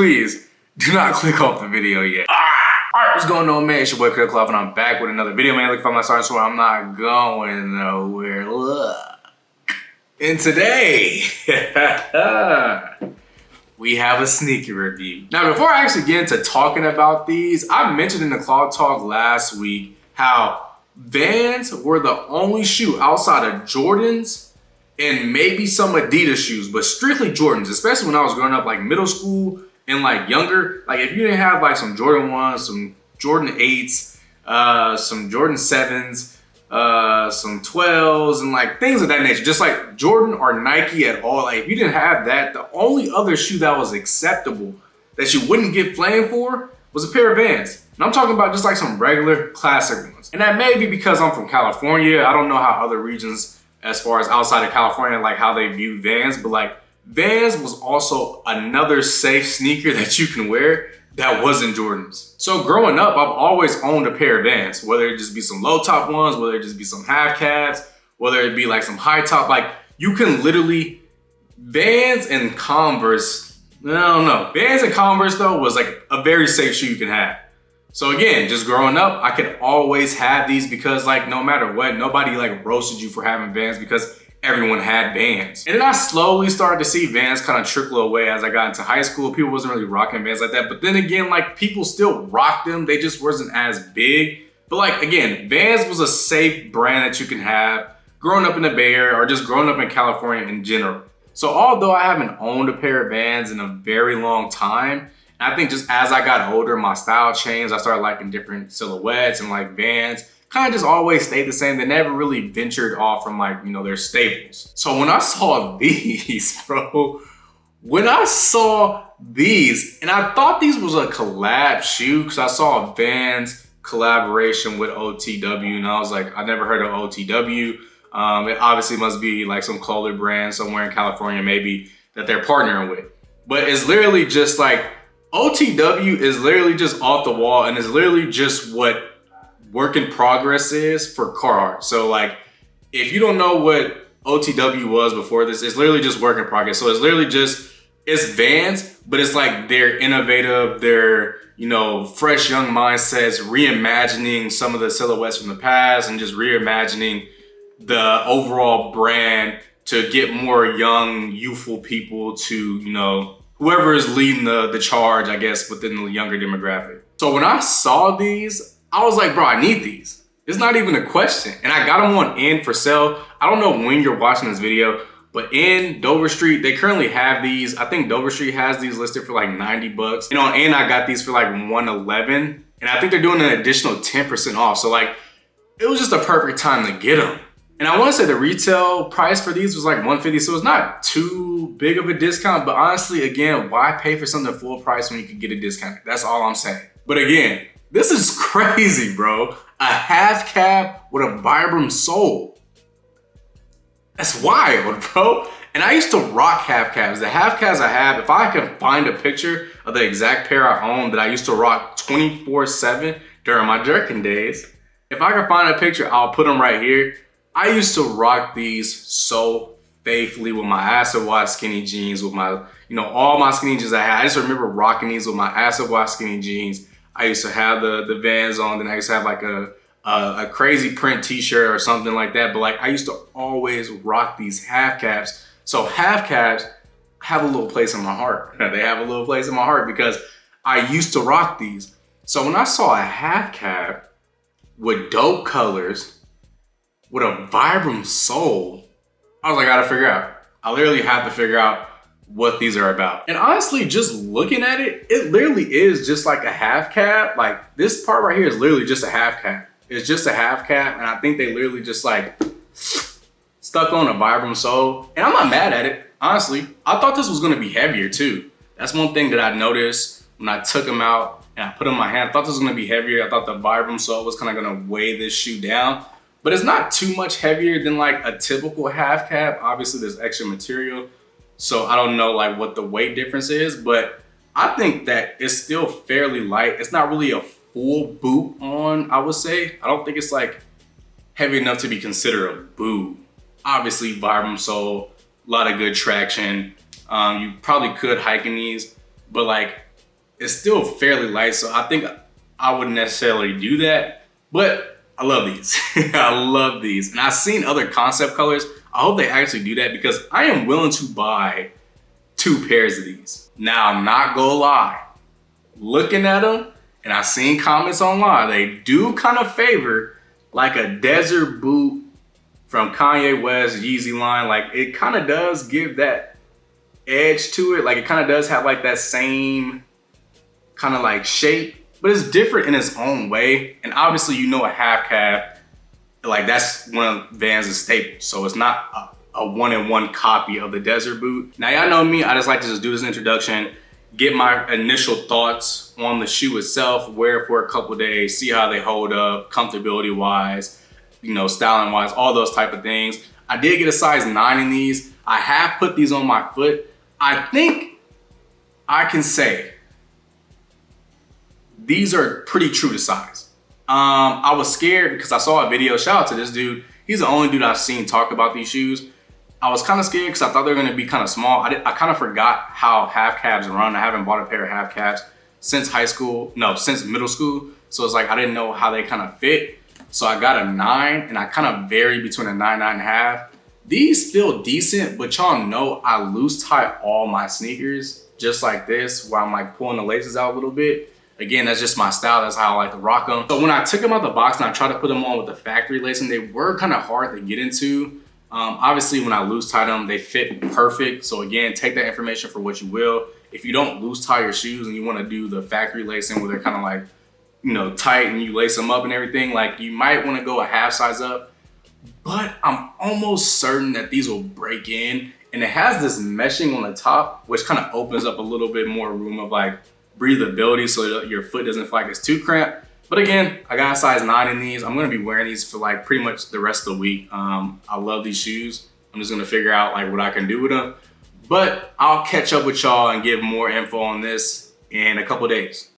please do not click off the video yet. Alright, what's going on, man? It's your boy Craig Clough, and I'm back with another video, man. Look for my starting store. I'm not going nowhere. Look. And today, we have a sneaker review. Now, before I actually get into talking about these, I mentioned in the Cloud Talk last week how Vans were the only shoe outside of Jordans and maybe some Adidas shoes, but strictly Jordans, especially when I was growing up, like middle school and like younger. Like if you didn't have like some Jordan 1s, some Jordan 8s, some Jordan 7s, some 12s, and like things of that nature, just like Jordan or Nike at all, like if you didn't have that, the only other shoe that was acceptable that you wouldn't get flamed for was a pair of Vans. And I'm talking about just like some regular classic ones. And that may be because I'm from California. I don't know how other regions, as far as outside of California, like how they view Vans, but like Vans was also another safe sneaker that you can wear that wasn't Jordans. So growing up, I've always owned a pair of Vans, whether it just be some low top ones, whether it just be some half calves, whether it be like some high top, like you can literally, Vans and Converse, I don't know. Vans and Converse though was like a very safe shoe you can have. So again, just growing up, I could always have these because like no matter what, nobody like roasted you for having Vans because everyone had Vans. And then I slowly started to see Vans kind of trickle away as I got into high school. People wasn't really rocking Vans like that. But then again, like people still rocked them. They just wasn't as big. But like, again, Vans was a safe brand that you can have growing up in the Bay Area or just growing up in California in general. So although I haven't owned a pair of Vans in a very long time, I think just as I got older, my style changed. I started liking different silhouettes and like Vans kind of just always stayed the same. They never really ventured off from like, you know, their staples. So when I saw these, bro, when I saw these, and I thought these was a collab shoe because I saw a Vans collaboration with OTW and I was like, I never heard of OTW. It obviously must be like some clothing brand somewhere in California maybe that they're partnering with. But it's literally just like, OTW is literally just off the wall and is literally just what work in progress is for Carhartt. So like, if you don't know what OTW was before this, it's literally just work in progress. So it's literally just, it's Vans, but it's like they're innovative, they're, you know, fresh young mindsets, reimagining some of the silhouettes from the past and just reimagining the overall brand to get more young, youthful people to, you know, whoever is leading the charge, I guess, within the younger demographic. So when I saw these, I was like, bro, I need these. It's not even a question. And I got them on in for sale. I don't know when you're watching this video, but in Dover Street, they currently have these. I think Dover Street has these listed for like 90 bucks. And on in, I got these for like 111. And I think they're doing an additional 10% off. So like, it was just a perfect time to get them. And I want to say the retail price for these was like $150, so it's not too big of a discount. But honestly, again, why pay for something full price when you can get a discount? That's all I'm saying. But again, this is crazy, bro. A half cap with a Vibram sole. That's wild, bro. And I used to rock half caps. The half caps I have, if I can find a picture of the exact pair I own that I used to rock 24/7 during my jerkin days, if I can find a picture, I'll put them right here. I used to rock these so faithfully with my acid wash skinny jeans, with my, you know, all my skinny jeans I had. I just remember rocking these with my acid wash skinny jeans. I used to have the Vans on, then I used to have like a crazy print t-shirt or something like that. But like I used to always rock these half caps. So half caps have a little place in my heart. They have a little place in my heart because I used to rock these. So when I saw a half cap with dope colors, with a Vibram sole, I was like, I gotta figure out. I literally have to figure out what these are about. And honestly, just looking at it, it literally is just like a half cap. Like this part right here is literally just a half cap. It's just a half cap. And I think they literally just like stuck on a Vibram sole. And I'm not mad at it, honestly. I thought this was gonna be heavier too. That's one thing that I noticed when I took them out and I put them in my hand. I thought this was gonna be heavier. I thought the Vibram sole was kind of gonna weigh this shoe down. But it's not too much heavier than like a typical half cap. Obviously there's extra material, so I don't know like what the weight difference is, but I think that it's still fairly light. It's not really a full boot on, I would say. I don't think it's like heavy enough to be considered a boot. Obviously Vibram sole, a lot of good traction. You probably could hike in these, but like it's still fairly light, so I think I wouldn't necessarily do that, but I love these. I love these. And I've seen other concept colors. I hope they actually do that because I am willing to buy 2 pairs of these. Now, I'm not gonna lie. Looking at them, and I've seen comments online, they do kind of favor like a desert boot from Kanye West Yeezy line. Like, it kind of does give that edge to it. Like, it kind of does have like that same kind of like shape, but it's different in its own way. And obviously, you know, a half cab, like that's one of Vans' staples. So it's not a one-in-one copy of the desert boot. Now, y'all know me, I just like to just do this introduction, get my initial thoughts on the shoe itself, wear it for a couple days, see how they hold up, comfortability wise, you know, styling wise, all those type of things. I did get a size 9 in these. I have put these on my foot. I think I can say these are pretty true to size. I was scared because I saw a video, shout out to this dude. He's the only dude I've seen talk about these shoes. I was kind of scared because I thought they were gonna be kind of small. I kind of forgot how half cabs run. I haven't bought a pair of half cabs since high school, no, since middle school. So it's like, I didn't know how they kind of fit. So I got a 9 and I kind of vary between a 9, 9.5. These feel decent, but y'all know I loose tie all my sneakers just like this while I'm like pulling the laces out a little bit. Again, that's just my style. That's how I like to rock them. So when I took them out the box and I tried to put them on with the factory lacing, they were kind of hard to get into. Obviously, when I loose tie them, they fit perfect. So again, take that information for what you will. If you don't loose tie your shoes and you want to do the factory lacing where they're kind of like, you know, tight and you lace them up and everything, like you might want to go a half size up. But I'm almost certain that these will break in. And it has this meshing on the top, which kind of opens up a little bit more room of like breathability so that your foot doesn't feel like it's too cramped. But again, I got a size 9 in these. I'm gonna be wearing these for like pretty much the rest of the week. I love these shoes. I'm just gonna figure out like what I can do with them. But I'll catch up with y'all and give more info on this in a couple days.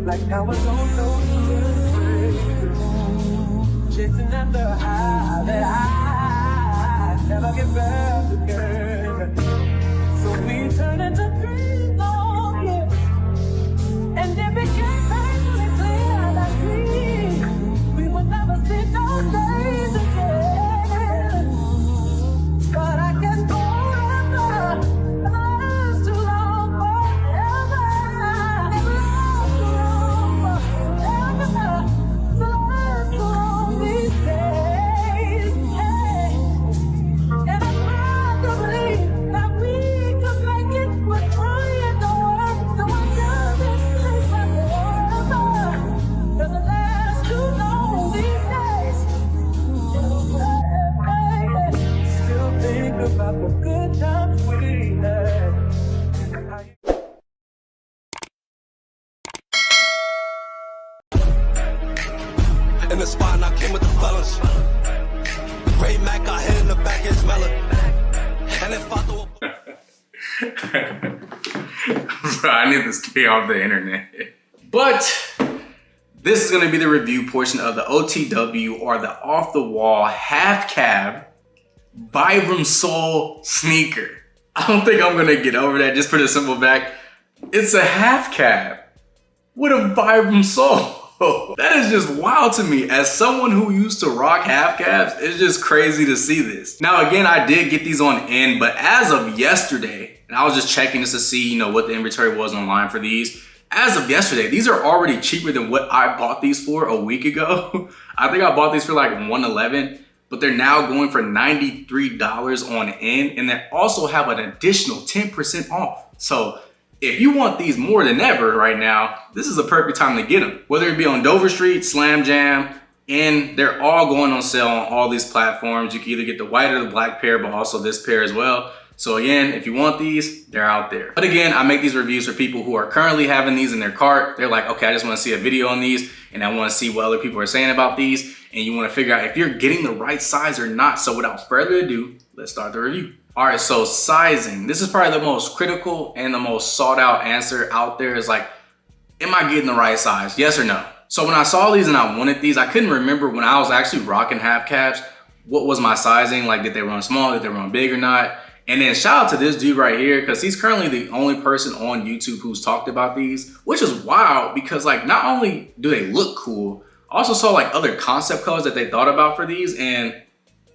Like I was on those chasing after a high that I never get back again. So we turned into 3 long years, and it became painfully clear that we would never see those days again. But I guess forever is too long forever. About the good times we had. In the spot and I came with the fellas. Ray Mac got hit in the back and smell it. And then fought the Bro, I need to stay off the internet. But this is gonna be the review portion of the OTW, or the off the wall half cab Vibram sole sneaker. I don't think I'm gonna get over that, just for the simple fact it's a half cab with a Vibram sole. That is just wild to me. As someone who used to rock half cabs, it's just crazy to see this. Now again, I did get these on end, but as of yesterday, and I was just checking just to see, you know, what the inventory was online for these. As of yesterday, these are already cheaper than what I bought these for a week ago. I think I bought these for like $111. But they're now going for $93 on end, and they also have an additional 10% off. So if you want these more than ever right now, this is the perfect time to get them. Whether it be on Dover Street, Slam Jam, and they're all going on sale on all these platforms. You can either get the white or the black pair, but also this pair as well. So again, if you want these, they're out there. But again, I make these reviews for people who are currently having these in their cart. They're like, okay, I just want to see a video on these and I want to see what other people are saying about these. And you want to figure out if you're getting the right size or not. So without further ado, let's start the review. All right, so sizing. This is probably the most critical and the most sought out answer out there is like, am I getting the right size? Yes or no? So when I saw these and I wanted these, I couldn't remember when I was actually rocking half cabs, what was my sizing? Like, did they run small? Did they run big or not? And then shout out to this dude right here, because he's currently the only person on YouTube who's talked about these, which is wild because like not only do they look cool, I also saw like other concept colors that they thought about for these, and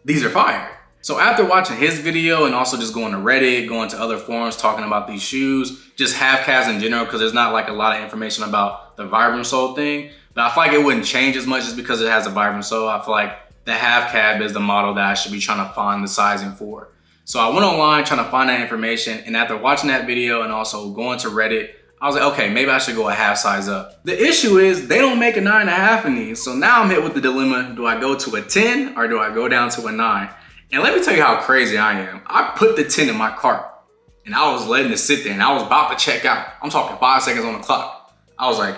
these are fire. So after watching his video and also just going to Reddit, going to other forums talking about these shoes, just half calves in general, because there's not like a lot of information about the Vibram sole thing, but I feel like it wouldn't change as much just because it has a Vibram sole. I feel like the half cab is the model that I should be trying to find the sizing for. So I went online trying to find that information, and after watching that video and also going to Reddit, I was like, okay, maybe I should go a half size up. The issue is they don't make a 9.5 in these. So now I'm hit with the dilemma, do I go to a 10 or do I go down to a 9? And let me tell you how crazy I am. I put the 10 in my cart and I was letting it sit there and I was about to check out. I'm talking 5 seconds on the clock. I was like,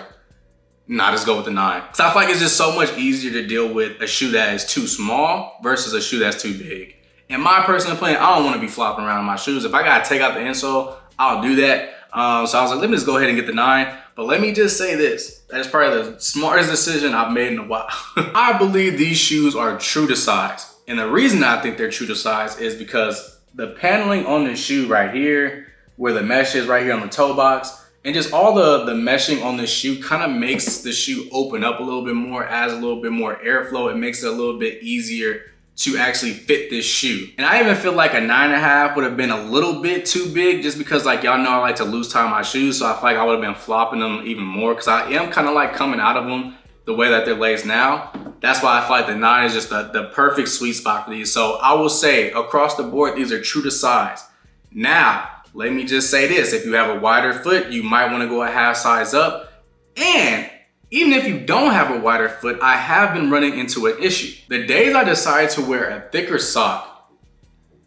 nah, let's go with the 9. Cause I feel like it's just so much easier to deal with a shoe that is too small versus a shoe that's too big. In my personal opinion, I don't want to be flopping around in my shoes. If I gotta take out the insole, I'll do that. So I was like, let me just go ahead and get the 9. But let me just say this, that is probably the smartest decision I've made in a while. I believe these shoes are true to size. And the reason I think they're true to size is because the paneling on the shoe right here, where the mesh is right here on the toe box, and just all the meshing on the shoe kind of makes the shoe open up a little bit more, adds a little bit more airflow. It makes it a little bit easier to actually fit this shoe. And I even feel like a 9.5 would have been a little bit too big just because like y'all know I like to loose tie my shoes. So I feel like I would have been flopping them even more because I am kind of like coming out of them the way that they're laced now. That's why I feel like the 9 is just the perfect sweet spot for these. So I will say across the board, these are true to size. Now, let me just say this. If you have a wider foot, you might want to go a half size up. And even if you don't have a wider foot, I have been running into an issue. The days I decide to wear a thicker sock,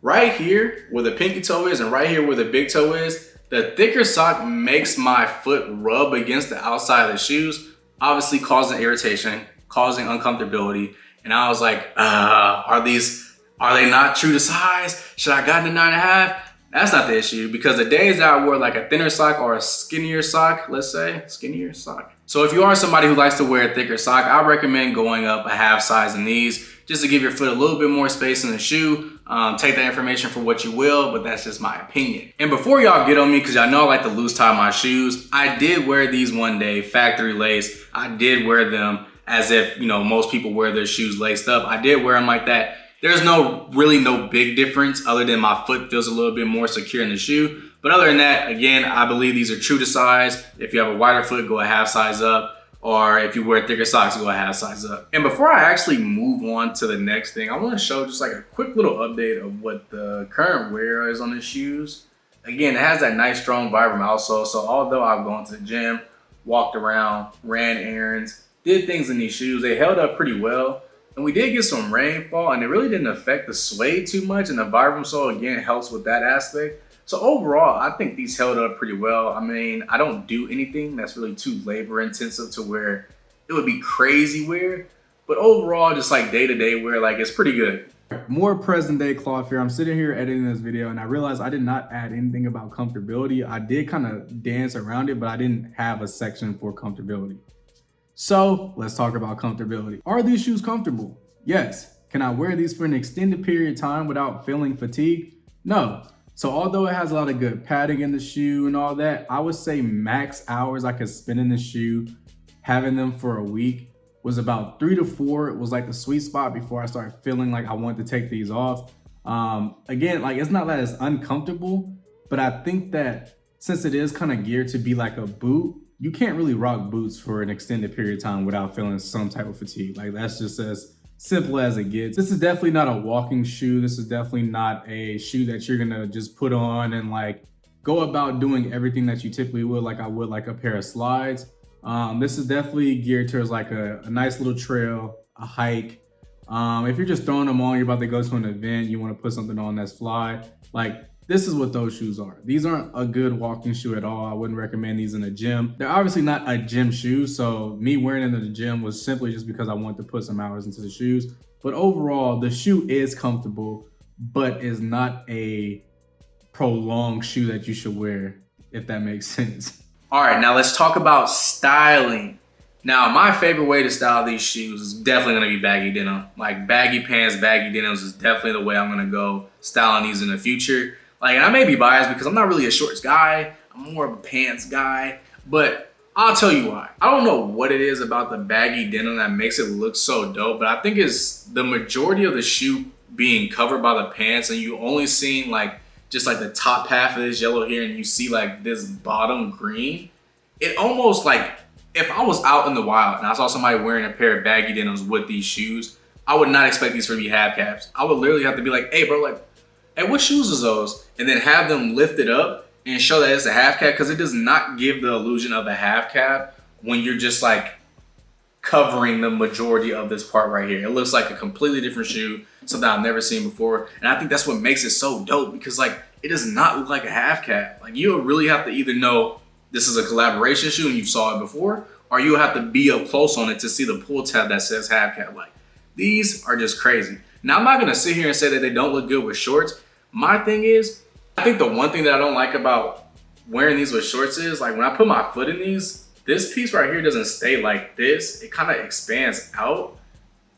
right here where the pinky toe is and right here where the big toe is, the thicker sock makes my foot rub against the outside of the shoes, obviously causing irritation, causing uncomfortability. And I was like, are they not true to size? Should I gotten a 9.5? That's not the issue, because the days that I wore like a thinner sock or a skinnier sock, let's say, skinnier sock. So if you are somebody who likes to wear a thicker sock, I recommend going up a half size in these just to give your foot a little bit more space in the shoe. Take that information for what you will, but that's just my opinion. And before y'all get on me, because y'all know I like to loose tie my shoes, I did wear these one day, factory lace. I did wear them as if, you know, most people wear their shoes laced up. I did wear them like that. There's really no big difference other than my foot feels a little bit more secure in the shoe. But other than that, again, I believe these are true to size. If you have a wider foot, go a half size up. Or if you wear thicker socks, go a half size up. And before I actually move on to the next thing, I want to show just like a quick little update of what the current wear is on the shoes. Again, it has that nice strong Vibram outsole. So although I've gone to the gym, walked around, ran errands, did things in these shoes, they held up pretty well. And we did get some rainfall and it really didn't affect the suede too much. And the Vibram sole again helps with that aspect. So overall, I think these held up pretty well. I mean, I don't do anything that's really too labor intensive to where it would be crazy wear. But overall, just like day-to-day wear, like it's pretty good. More present day cloth here. I'm sitting here editing this video and I realized I did not add anything about comfortability. I did kind of dance around it, but I didn't have a section for comfortability. So let's talk about comfortability. Are these shoes comfortable? Yes. Can I wear these for an extended period of time without feeling fatigued? No. So although it has a lot of good padding in the shoe and all that, I would say max hours I could spend in the shoe, having them for a week, was about 3 to 4. It was like the sweet spot before I started feeling like I wanted to take these off. Again, like it's not that it's uncomfortable, but I think that since it is kind of geared to be like a boot, you can't really rock boots for an extended period of time without feeling some type of fatigue. Like that's just as simple as it gets. This is definitely not a walking shoe. This is definitely not a shoe that you're gonna just put on and like go about doing everything that you typically would, like I would like a pair of slides. This is definitely geared towards like a nice little trail, a hike. If you're just throwing them on, you're about to go to an event, you wanna put something on that's fly, like This is what those shoes are. These aren't a good walking shoe at all. I wouldn't recommend these in a gym. They're obviously not a gym shoe, so me wearing them in the gym was simply just because I wanted to put some hours into the shoes. But overall, the shoe is comfortable, but is not a prolonged shoe that you should wear, if that makes sense. All right, now let's talk about styling. Now, my favorite way to style these shoes is definitely gonna be baggy denim. Like baggy pants, baggy denims is definitely the way I'm gonna go styling these in the future. Like, and I may be biased because I'm not really a shorts guy. I'm more of a pants guy, but I'll tell you why. I don't know what it is about the baggy denim that makes it look so dope, but I think it's the majority of the shoe being covered by the pants and you only seeing like just like the top half of this yellow here and you see like this bottom green. It almost like, if I was out in the wild and I saw somebody wearing a pair of baggy denims with these shoes, I would not expect these to be half caps. I would literally have to be like, hey bro, like, hey, what shoes is those? And then have them lift it up and show that it's a half cap, because it does not give the illusion of a half cap when you're just like covering the majority of this part right here. It looks like a completely different shoe, something I've never seen before. And I think that's what makes it so dope, because like, it does not look like a half cap. Like, you really have to either know this is a collaboration shoe and you saw it before, or you have to be up close on it to see the pull tab that says half cap. Like, these are just crazy. Now, I'm not gonna sit here and say that they don't look good with shorts. My thing is, I think the one thing that I don't like about wearing these with shorts is, like, when I put my foot in these, this piece right here doesn't stay like this. It kind of expands out.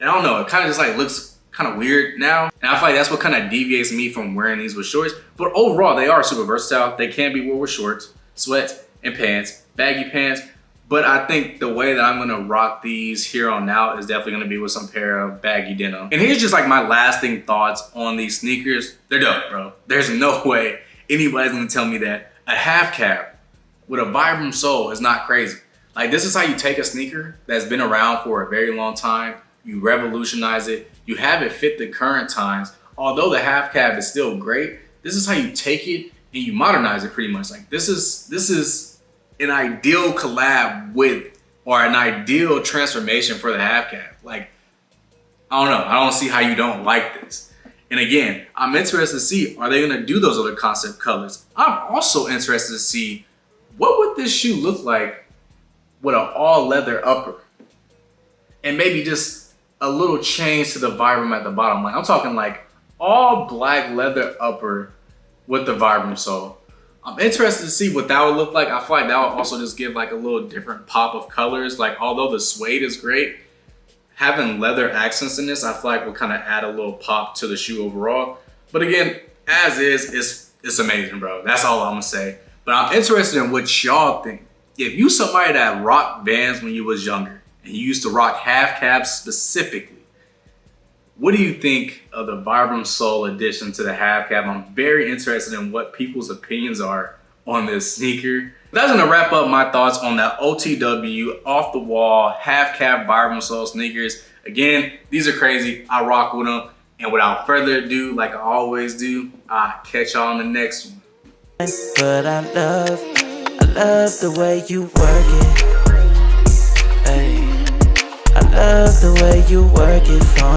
And I don't know, it kind of just like looks kind of weird now. And I feel like that's what kind of deviates me from wearing these with shorts. But overall, they are super versatile. They can be worn with shorts, sweats, and pants, baggy pants. But I think the way that I'm gonna rock these here on out is definitely gonna be with some pair of baggy denim. And here's just like my lasting thoughts on these sneakers. They're dope, bro. There's no way anybody's gonna tell me that a half cap with a Vibram sole is not crazy. Like, this is how you take a sneaker that's been around for a very long time, you revolutionize it, you have it fit the current times. Although the half cap is still great, this is how you take it and you modernize it pretty much. Like, this is an ideal collab with, or an ideal transformation for the half cap. Like, I don't know, I don't see how you don't like this. And again, I'm interested to see, are they gonna do those other concept colors? I'm also interested to see, what would this shoe look like with an all leather upper? And maybe just a little change to the Vibram at the bottom. Like, I'm talking like all black leather upper with the Vibram sole. I'm interested to see what that would look like. I feel like that would also just give like a little different pop of colors. Like, although the suede is great, having leather accents in this, I feel like will kind of add a little pop to the shoe overall. But again, as is, it's amazing, bro. That's all I'm gonna say. But I'm interested in what y'all think. If you somebody that rocked Vans when you was younger, and you used to rock half caps specifically, what do you think of the Vibram sole addition to the half cap? I'm very interested in what people's opinions are on this sneaker. That's gonna wrap up my thoughts on the OTW off the wall half cap Vibram sole sneakers. Again, these are crazy. I rock with them. And without further ado, like I always do, I'll catch y'all on the next one. But I love the way you work it. Ay, I love the way you work it.